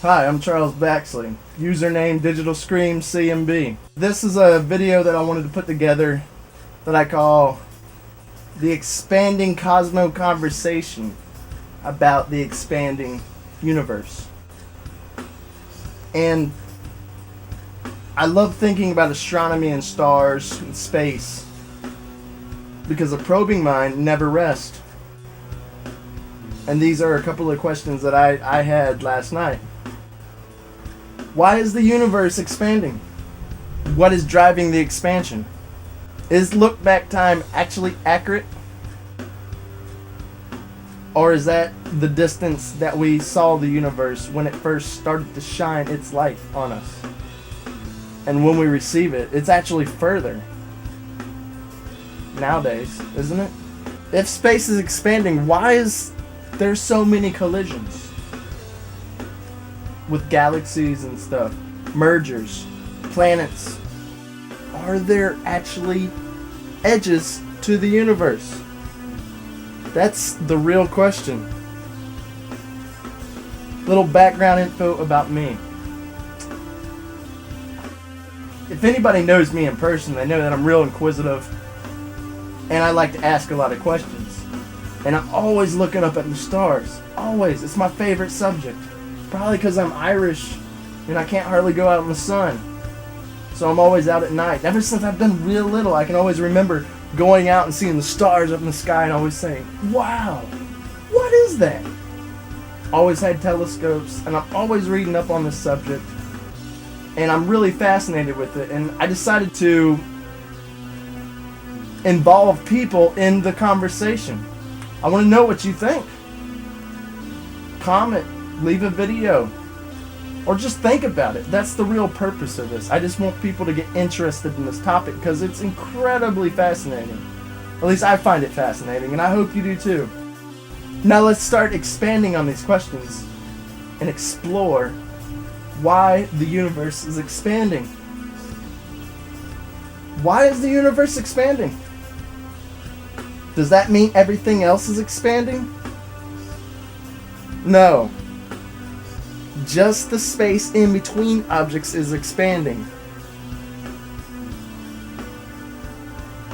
Hi, I'm Charles Baxley, username Digital Scream CMB. This is a video that I wanted to put together that I call the Expanding Cosmo Conversation about the expanding universe. And I love thinking about astronomy and stars and space because a probing mind never rests. And these are a couple of questions that I had last night. Why is the universe expanding? What is driving the expansion? Is look back time actually accurate? Or is that the distance that we saw the universe when it first started to shine its light on us? And when we receive it, it's actually further nowadays, isn't it? If space is expanding, why is there so many collisions with galaxies and stuff, mergers, planets? Are there actually edges to the universe? That's the real question. Little background info about me. If anybody knows me in person, they know that I'm real inquisitive and I like to ask a lot of questions. And I'm always looking up at the stars. Always. It's my favorite subject. Probably because I'm Irish and I can't hardly go out in the sun. So I'm always out at night. Ever since I've been real little, I can always remember going out and seeing the stars up in the sky and always saying, wow, what is that? Always had telescopes and I'm always reading up on this subject. And I'm really fascinated with it. And I decided to involve people in the conversation. I want to know what you think. Comment. Leave a video, or just think about it. That's the real purpose of this. I just want people to get interested in this topic because it's incredibly fascinating. At least I find it fascinating, and I hope you do too. Now let's start expanding on these questions and explore why the universe is expanding. Why is the universe expanding? Does that mean everything else is expanding? No. Just the space in between objects is expanding.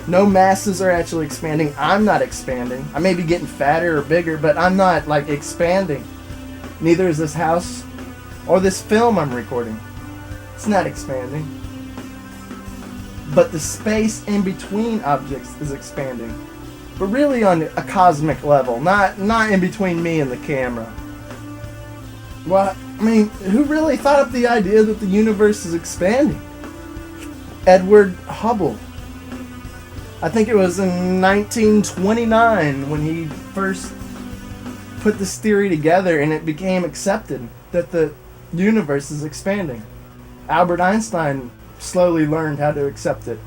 No masses are actually expanding. I'm not expanding. I may be getting fatter or bigger, but I'm not like expanding. Neither is this house or this film I'm recording. It's not expanding. But the space in between objects is expanding. But really on a cosmic level, not in between me and the camera. Well, I mean, who really thought up the idea that the universe is expanding? Edward Hubble. I think it was in 1929 when he first put this theory together and it became accepted that the universe is expanding. Albert Einstein slowly learned how to accept it.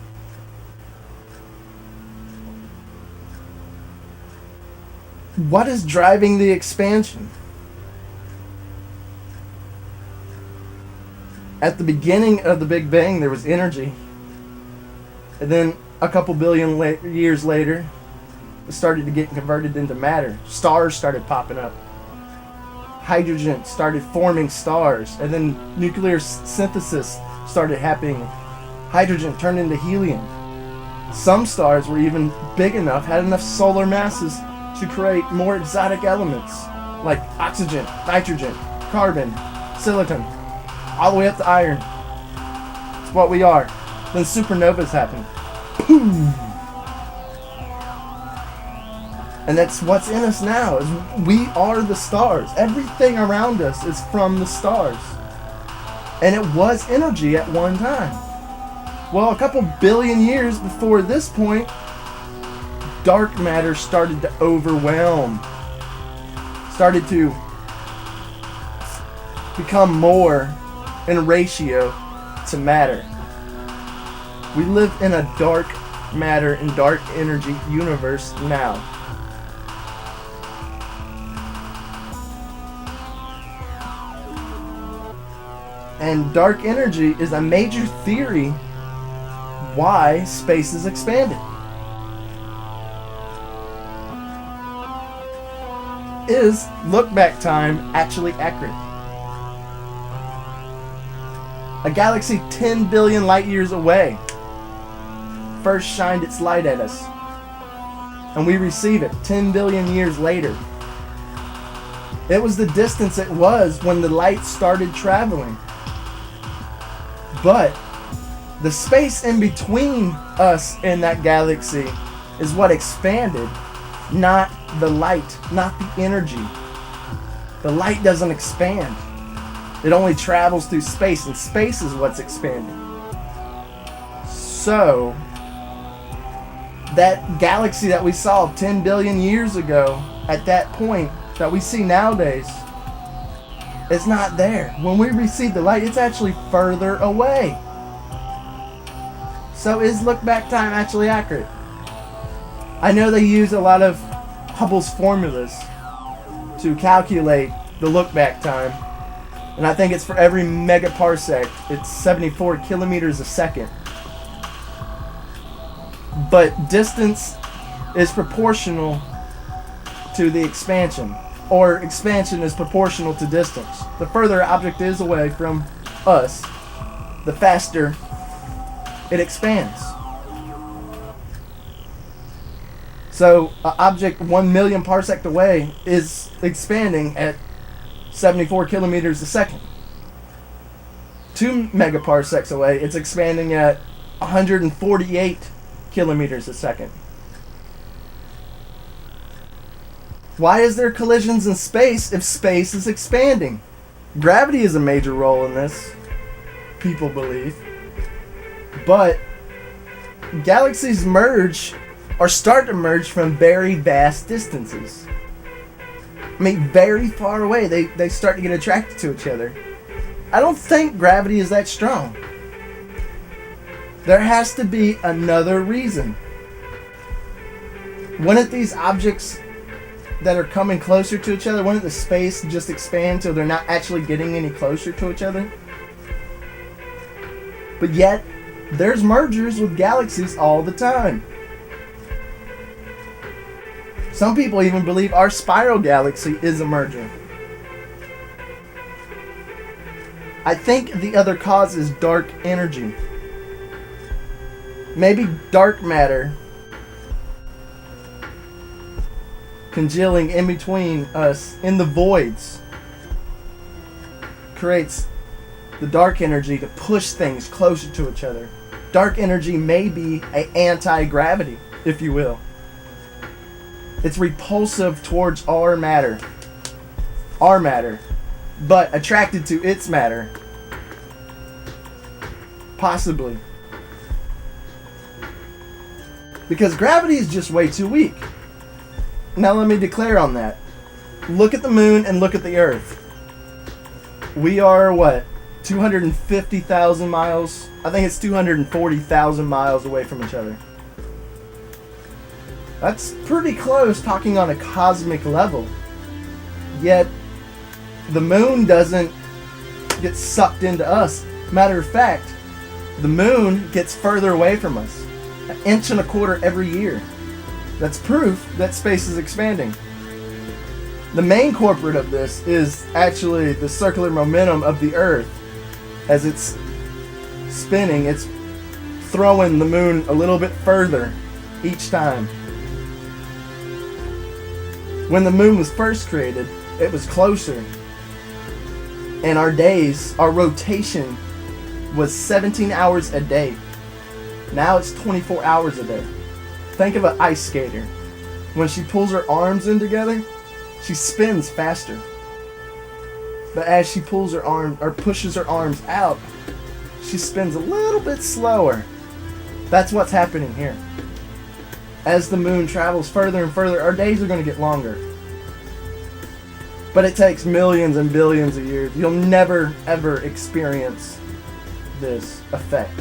What is driving the expansion? At the beginning of the Big Bang, there was energy. And then a couple billion years later, it started to get converted into matter. Stars started popping up. Hydrogen started forming stars. And then nuclear synthesis started happening. Hydrogen turned into helium. Some stars were even big enough, had enough solar masses to create more exotic elements like oxygen, nitrogen, carbon, silicon, all the way up to iron. It's what we are. Then supernovas happen. Boom! And that's what's in us now. Is we are the stars. Everything around us is from the stars. And it was energy at one time. Well, a couple billion years before this point, dark matter started to overwhelm. Started to become more in ratio to matter. We live in a dark matter and dark energy universe now. And dark energy is a major theory why space is expanded. Is look back time actually accurate? A galaxy 10 billion light years away first shined its light at us. And we receive it 10 billion years later. It was the distance it was when the light started traveling. But the space in between us and that galaxy is what expanded, not the light, not the energy. The light doesn't expand. It only travels through space, and space is what's expanding. So, that galaxy that we saw 10 billion years ago, at that point, that we see nowadays, it's not there. When we receive the light, it's actually further away. So is look back time actually accurate? I know they use a lot of Hubble's formulas to calculate the look back time, and I think it's for every megaparsec. It's 74 kilometers a second. But distance is proportional to the expansion, or expansion is proportional to distance. The further an object is away from us, the faster it expands. So an object 1 million parsec away is expanding at 74 kilometers a second. 2 megaparsecs away, it's expanding at 148 kilometers a second. Why is there collisions in space if space is expanding? Gravity is a major role in this, people believe. But galaxies merge or start to merge from very vast distances. I mean, very far away, they start to get attracted to each other. I don't think gravity is that strong. There has to be another reason. Wouldn't these objects that are coming closer to each other, wouldn't the space just expand till they're not actually getting any closer to each other? But yet, there's mergers with galaxies all the time. Some people even believe our spiral galaxy is a merger. I think the other cause is dark energy. Maybe dark matter congealing in between us in the voids creates the dark energy to push things closer to each other. Dark energy may be an anti-gravity, if you will. It's repulsive towards our matter, but attracted to its matter. Possibly. Because gravity is just way too weak. Now let me declare on that. Look at the moon and look at the earth. We are, 250,000 miles? I think it's 240,000 miles away from each other. That's pretty close, talking on a cosmic level. Yet, the moon doesn't get sucked into us. Matter of fact, the moon gets further away from us. 1.25 inches every year. That's proof that space is expanding. The main culprit of this is actually the circular momentum of the Earth. As it's spinning, it's throwing the moon a little bit further each time. When the moon was first created, it was closer. And our rotation was 17 hours a day. Now it's 24 hours a day. Think of an ice skater. When she pulls her arms in together, she spins faster. But as she pulls her arm or pushes her arms out, she spins a little bit slower. That's what's happening here. As the moon travels further and further, our days are going to get longer. But it takes millions and billions of years. You'll never, ever experience this effect.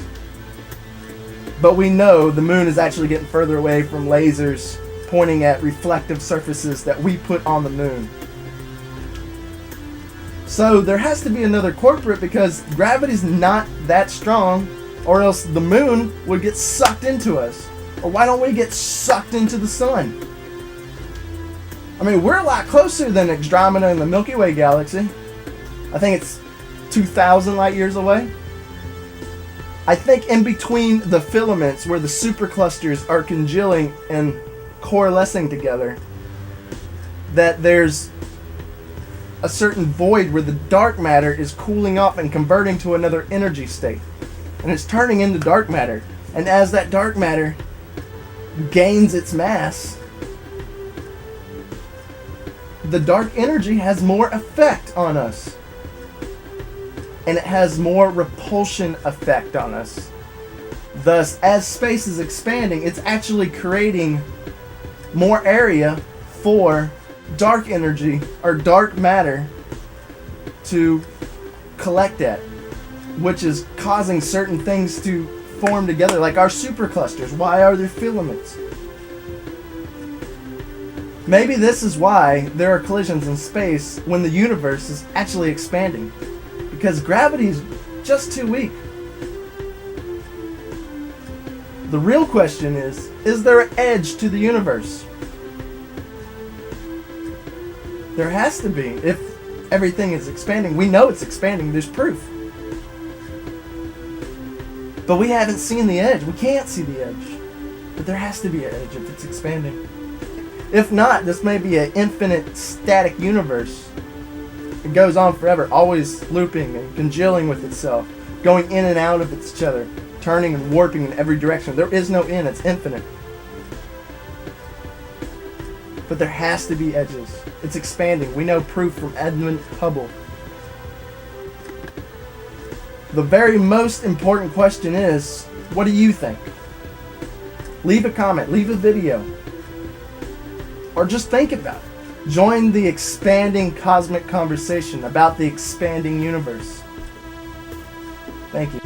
But we know the moon is actually getting further away from lasers pointing at reflective surfaces that we put on the moon. So there has to be another culprit, because gravity's not that strong, or else the moon would get sucked into us. Or why don't we get sucked into the sun? I mean, we're a lot closer than Andromeda and the Milky Way galaxy. I think it's 2,000 light years away. I think in between the filaments where the superclusters are congealing and coalescing together, that there's a certain void where the dark matter is cooling off and converting to another energy state. And it's turning into dark matter. And as that dark matter gains its mass, the dark energy has more effect on us. And it has more repulsion effect on us. Thus, as space is expanding, it's actually creating more area for dark energy or dark matter to collect at, which is causing certain things to form together, like our superclusters. Why are there filaments? Maybe this is why there are collisions in space when the universe is actually expanding, because gravity is just too weak. The real question is there an edge to the universe? There has to be. If everything is expanding, we know it's expanding, there's proof. But we haven't seen the edge. We can't see the edge. But there has to be an edge if it's expanding. If not, this may be an infinite static universe. It goes on forever, always looping and congealing with itself, going in and out of each other, turning and warping in every direction. There is no end, it's infinite. But there has to be edges. It's expanding. We know proof from Edmund Hubble. The very most important question is, what do you think? Leave a comment, leave a video, or just think about it. Join the expanding cosmic conversation about the expanding universe. Thank you.